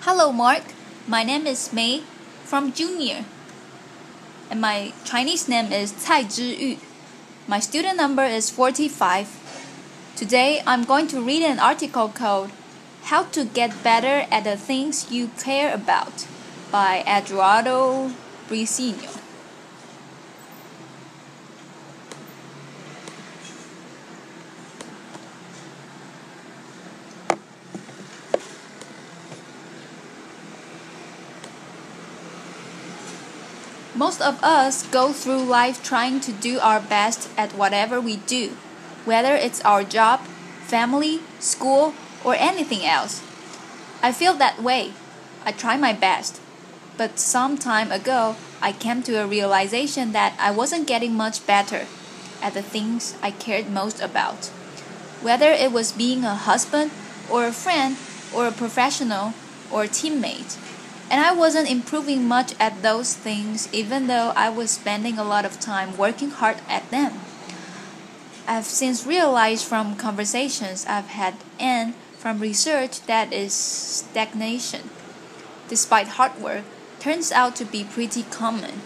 Hello, Mark. My name is Mei from Junior, and my Chinese name is Chih-Yu. My student number is 45. Today, I'm going to read an article called How to Get Better at the Things You Care About by Eduardo, Briceño. Most of us go through life trying to do our best at whatever we do, whether it's our job, family, school, or anything else. I feel that way. I try my best. But some time ago, I came to a realization that I wasn't getting much better at the things I cared most about. Whether it was being a husband, or a friend, or a professional, or a teammate. And I wasn't improving much at those things even though I was spending a lot of time working hard at them. I've since realized from conversations I've had and from research that is stagnation, despite hard work, turns out to be pretty common.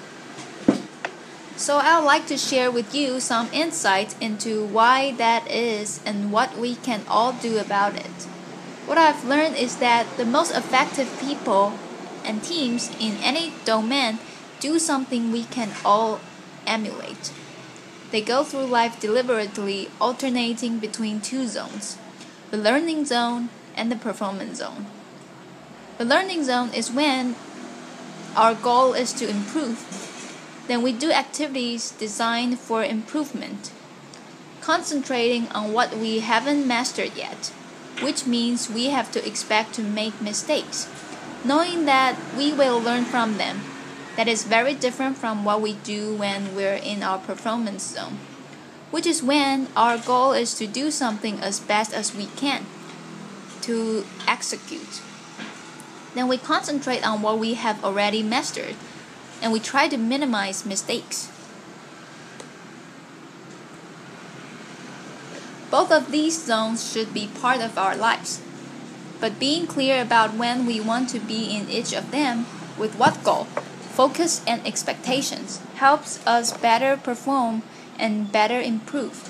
So I'd like to share with you some insights into why that is and what we can all do about it. What I've learned is that the most effective people and teams in any domain do something we can all emulate. They go through life deliberately alternating between two zones, the learning zone and the performance zone. The learning zone is when our goal is to improve. Then we do activities designed for improvement, concentrating on what we haven't mastered yet, which means we have to expect to make mistakes, knowing that we will learn from them. That is very different from what we do when we're in our performance zone, which is when our goal is to do something as best as we can, to execute. Then we concentrate on what we have already mastered, and we try to minimize mistakes. Both of these zones should be part of our lives. But being clear about when we want to be in each of them, with what goal, focus, and expectations, helps us better perform and better improve.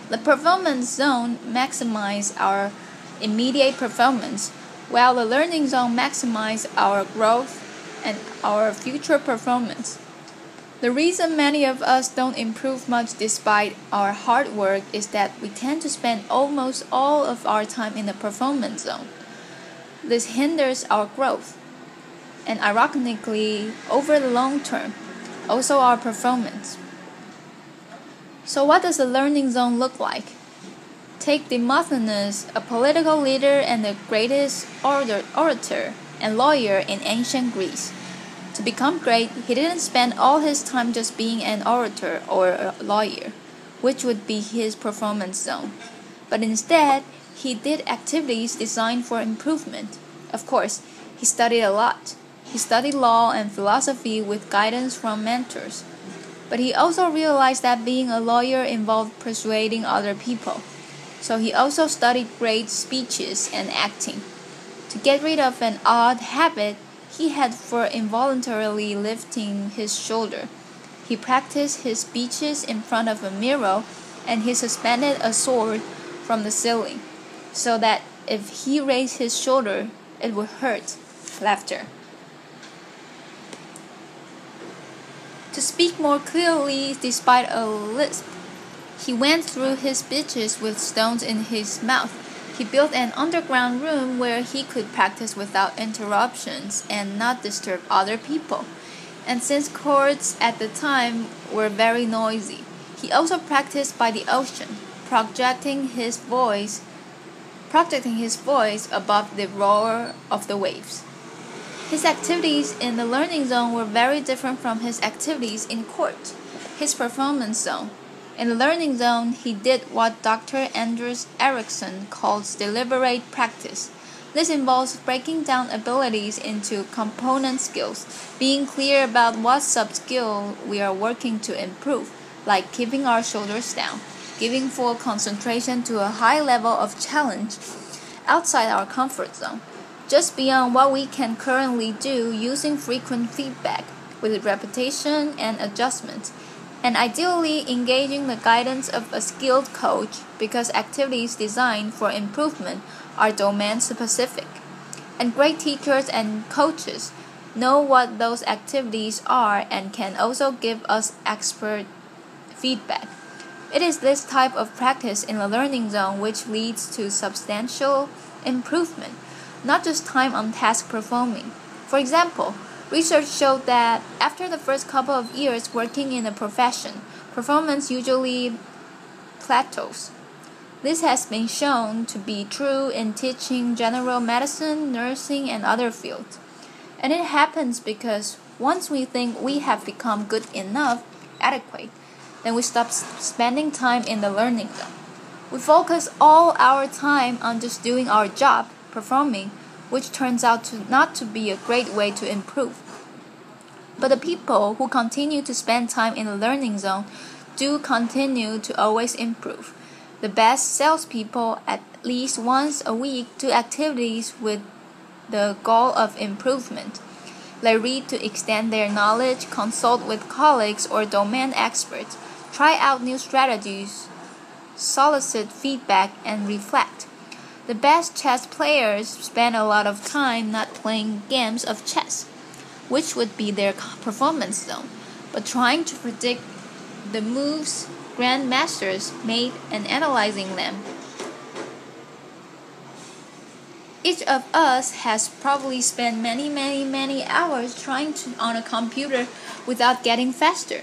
The performance zone maximizes our immediate performance, while the learning zone maximizes our growth and our future performance. The reason many of us don't improve much despite our hard work is that we tend to spend almost all of our time in the performance zone. This hinders our growth, and ironically, over the long term, also our performance. So what does a learning zone look like? Take Demosthenes, a political leader and the greatest orator and lawyer in ancient Greece. To become great, he didn't spend all his time just being an orator or a lawyer, which would be his performance zone. But instead, he did activities designed for improvement. Of course, he studied a lot. He studied law and philosophy with guidance from mentors. But he also realized that being a lawyer involved persuading other people. So he also studied great speeches and acting. To get rid of an odd habit he had for involuntarily lifting his shoulder, he practiced his speeches in front of a mirror, and he suspended a sword from the ceiling, so that if he raised his shoulder, it would hurt. Laughter. To speak more clearly despite a lisp, he went through his speeches with stones in his mouth. He built an underground room where he could practice without interruptions and not disturb other people. And since courts at the time were very noisy, he also practiced by the ocean, projecting his voice above the roar of the waves. His activities in the learning zone were very different from his activities in court, his performance zone. In the learning zone, he did what Dr. Anders Ericsson calls deliberate practice. This involves breaking down abilities into component skills, being clear about what sub-skill we are working to improve, like keeping our shoulders down, giving full concentration to a high level of challenge outside our comfort zone, just beyond what we can currently do using frequent feedback with repetition and adjustment, and ideally engaging the guidance of a skilled coach because activities designed for improvement are domain specific. And great teachers and coaches know what those activities are and can also give us expert feedback. It is this type of practice in the learning zone which leads to substantial improvement, not just time on task performing. For example, research showed that after the first couple of years working in a profession, performance usually plateaus. This has been shown to be true in teaching general medicine, nursing, and other fields. And it happens because once we think we have become good enough, adequate, then we stop spending time in the learning zone. We focus all our time on just doing our job, performing, which turns out not to be a great way to improve. But the people who continue to spend time in the learning zone do continue to always improve. The best salespeople at least once a week do activities with the goal of improvement. They read to extend their knowledge, consult with colleagues or domain experts, try out new strategies, solicit feedback, and reflect. The best chess players spend a lot of time not playing games of chess, which would be their performance zone, but trying to predict the moves grandmasters made and analyzing them. Each of us has probably spent many hours trying on a computer without getting faster.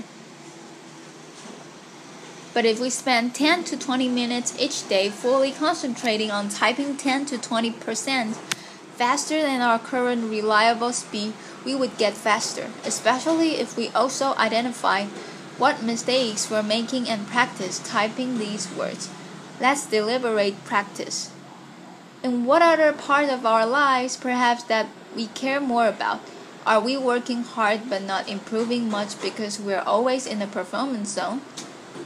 But if we spend 10 to 20 minutes each day fully concentrating on typing 10 to 20% faster than our current reliable speed, we would get faster, especially if we also identify what mistakes we're making and practice typing these words. Let's deliberate practice. In what other part of our lives perhaps that we care more about? Are we working hard but not improving much because we're always in the performance zone?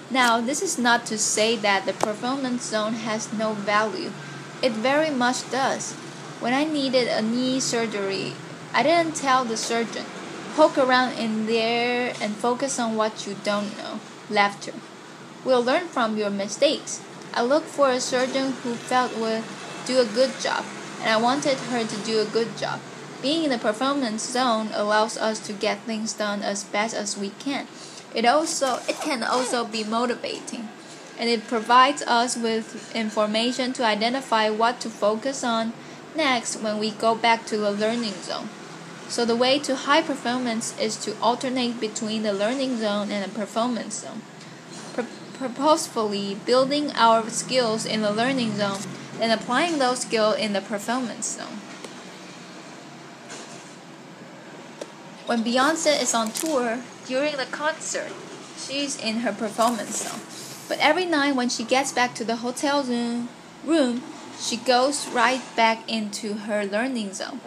Now, this is not to say that the performance zone has no value. It very much does. When I needed a knee surgery, I didn't tell the surgeon, poke around in there and focus on what you don't know. Laughter. We'll learn from your mistakes. I looked for a surgeon who felt would do a good job, and I wanted her to do a good job. Being in the performance zone allows us to get things done as best as we can. It can also be motivating, and it provides us with information to identify what to focus on next when we go back to the learning zone. So the way to high performance is to alternate between the learning zone and the performance zone, purposefully building our skills in the learning zone and applying those skills in the performance zone. When Beyonce is on tour, during the concert, she's in her performance zone. But every night when she gets back to the hotel room, she goes right back into her learning zone.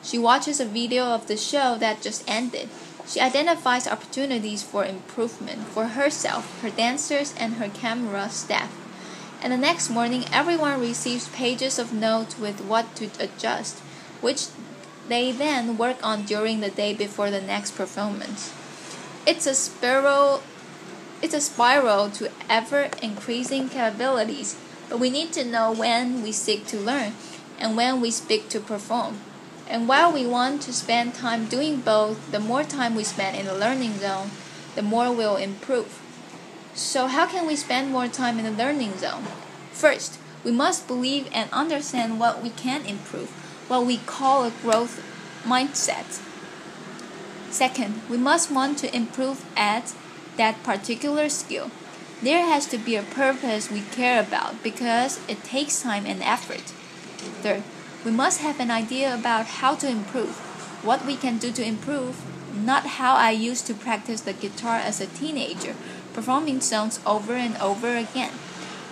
She watches a video of the show that just ended. She identifies opportunities for improvement for herself, her dancers, and her camera staff. And the next morning, everyone receives pages of notes with what to adjust, which they then work on during the day before the next performance. It's a spiral to ever-increasing capabilities, but we need to know when we seek to learn and when we speak to perform. And while we want to spend time doing both, the more time we spend in the learning zone, the more we'll improve. So how can we spend more time in the learning zone? First, we must believe and understand what we can improve, what we call a growth mindset. Second, we must want to improve at that particular skill. There has to be a purpose we care about because it takes time and effort. Third, we must have an idea about how to improve, what we can do to improve, not how I used to practice the guitar as a teenager, performing songs over and over again,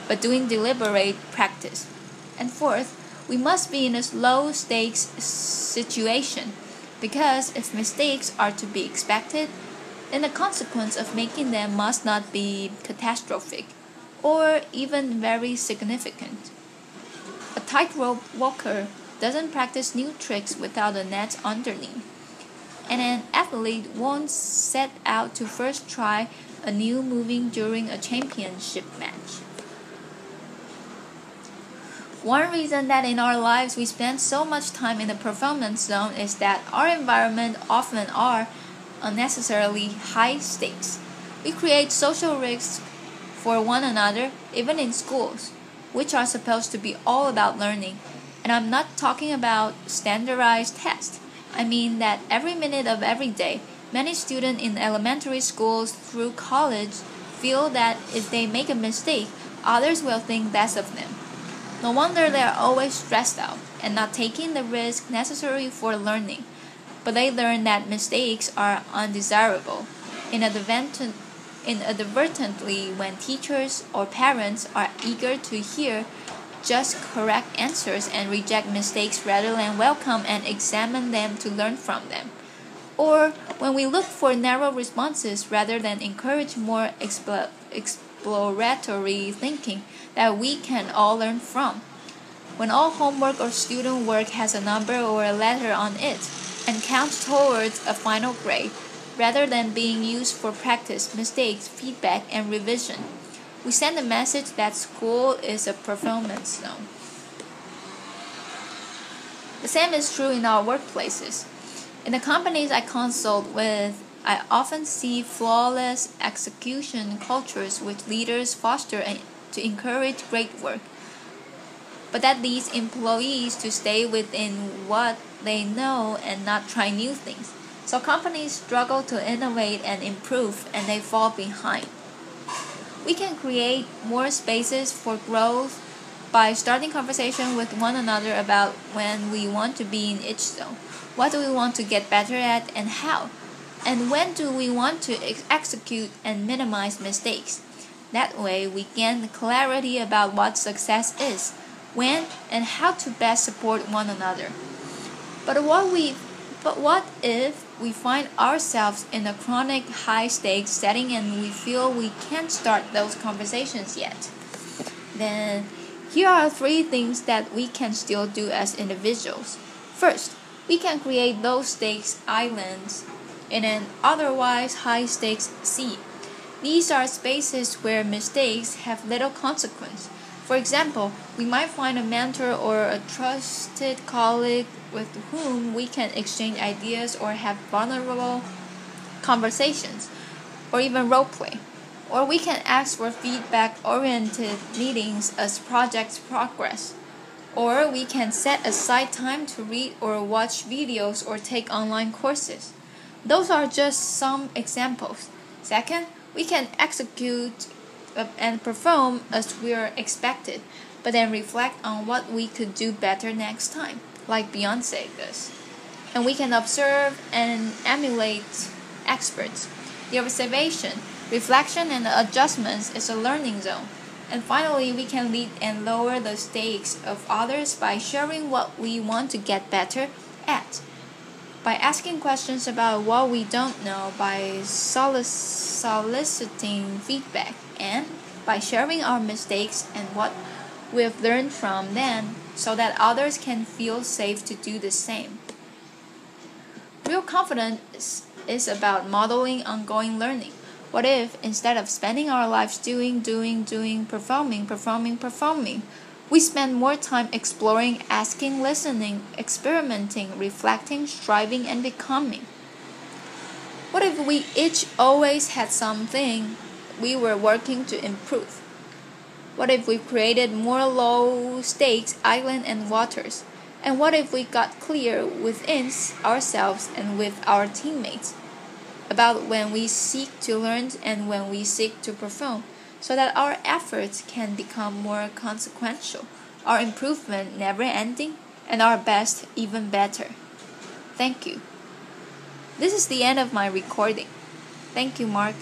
but doing deliberate practice. And fourth, we must be in a low-stakes situation, because if mistakes are to be expected, then the consequence of making them must not be catastrophic, or even very significant. A tightrope walker doesn't practice new tricks without a net underneath. And an athlete won't set out to first try a new moving during a championship match. One reason that in our lives we spend so much time in the performance zone is that our environment often are unnecessarily high stakes. We create social risks for one another, even in schools, which are supposed to be all about learning. And I'm not talking about standardized tests. I mean that every minute of every day, many students in elementary schools through college feel that if they make a mistake, others will think less of them. No wonder they are always stressed out and not taking the risk necessary for learning. But they learn that mistakes are undesirable. Inadvertently, when teachers or parents are eager to hear just correct answers and reject mistakes rather than welcome and examine them to learn from them. Or when we look for narrow responses rather than encourage more exploratory thinking that we can all learn from. When all homework or student work has a number or a letter on it and counts towards a final grade, rather than being used for practice, mistakes, feedback, and revision, we send a message that school is a performance zone. The same is true in our workplaces. In the companies I consult with, I often see flawless execution cultures which leaders foster to encourage great work, but that leads employees to stay within what they know and not try new things. So companies struggle to innovate and improve, and they fall behind. We can create more spaces for growth by starting conversation with one another about when we want to be in each zone. What do we want to get better at and how? And when do we want to execute and minimize mistakes? That way we gain clarity about what success is, when and how to best support one another. But what if we find ourselves in a chronic high-stakes setting and we feel we can't start those conversations yet? Then here are 3 things that we can still do as individuals. First, we can create low-stakes islands in an otherwise high-stakes sea. These are spaces where mistakes have little consequence. For example, we might find a mentor or a trusted colleague with whom we can exchange ideas or have vulnerable conversations, or even role play. Or we can ask for feedback-oriented meetings as projects progress. Or we can set aside time to read or watch videos or take online courses. Those are just some examples. Second, we can execute and perform as we are expected, but then reflect on what we could do better next time, like Beyonce does. And we can observe and emulate experts. The observation, reflection, and adjustments is a learning zone. And finally, we can lead and lower the stakes of others by sharing what we want to get better at, by asking questions about what we don't know, by soliciting feedback, and by sharing our mistakes and what we've learned from them so that others can feel safe to do the same. Real confidence is about modeling ongoing learning. What if, instead of spending our lives doing, performing, we spend more time exploring, asking, listening, experimenting, reflecting, striving, and becoming? What if we each always had something we were working to improve? What if we created more low-stakes islands and waters? And what if we got clear within ourselves and with our teammates about when we seek to learn and when we seek to perform, so that our efforts can become more consequential, our improvement never-ending, and our best even better? Thank you. This is the end of my recording. Thank you, Mark.